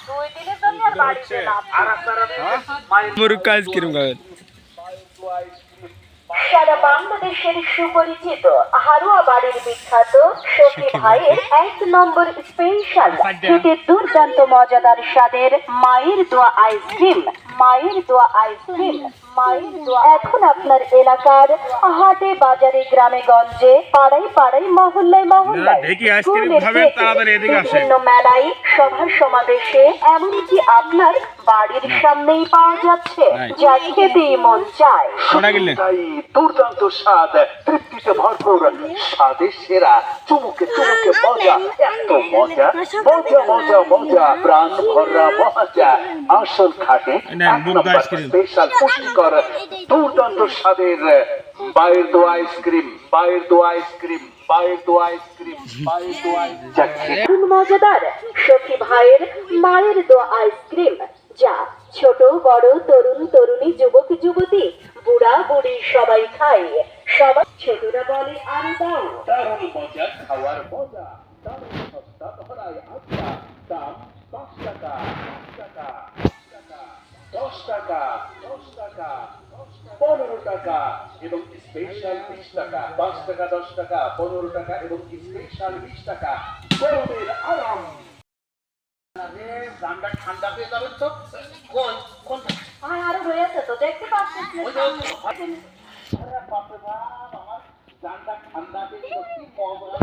2 দিনের জন্য আর বাড়িতে না। আর আপনারা মুরুক্কা আইসক্রিম খাবেন। সারা বাংলাদেশের সুপরিচিত হারুয়া বাড়ির বিখ্যাত সখী ভাইয়ের 1 নম্বর স্পেশাল খেতে দুর্দান্ত মজাদার স্বাদের মায়ের দোয়া আইসক্রিম। মায়ের দোয়া আইসক্রিম, মায়ের দোয়া এখন আপনার এলাকার হাটে বাজারে গ্রামে গঞ্জে পাড়ায় পাড়ায় মহল্লায় মহল্লায় বিভিন্ন মেলায় সভার সমাবেশে এমনকি আপনার বাড়ির সামনেই পাওয়া যাচ্ছে, যা খেতেই মন চায়। তাই দুর্দান্ত স্বাদ, তৃপ্তিতে ভরপুর, স্বাদের সেরা, চুমুকে চুমুকে মজা, এত মজা, মজা মজা মজা, প্রাণ ভরা মজা, আসল খাটে স্পেশাল পুষ্টিকর দুর্দান্ত স্বাদের মায়ের দোয়া আইসক্রিম, মায়ের দোয়া আইসক্রিম, মায়ের দোয়া আইসক্রিম, মায়ের দোয়া আইসক্রিম। মজাদার সখী ভাইয়ের মায়ের দোয়া আইসক্রিম, যা ছোট বড় তরুণ তরুণী যুবক যুবতী বুড়া বুড়ি সবাই খায়। সবাই ছোটরা বলে আরো দাও। দারুণ মজা, খাওয়ার মজা, দারুণ সস্তা ধরায় আচ্ছা, দাম 5 টাকা, 10 টাকা, 10 টাকা, 10 টাকা, 15 টাকা এবং স্পেশাল 20 টাকা। 5 টাকা, 10 টাকা, 15 টাকা এবং স্পেশাল 20 টাকা। গরমের আরাম। ঠান্ডা ঠান্ডা পেয়ে যাবেন তো। কোনটা? আরো হয়েছে তো, দেখতে পাচ্ছিস না? আরে বাপরে বাপ, আমার ঠান্ডা ঠান্ডা পেয়ে সত্যি মজা।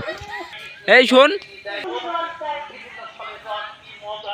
এই শোন। মজা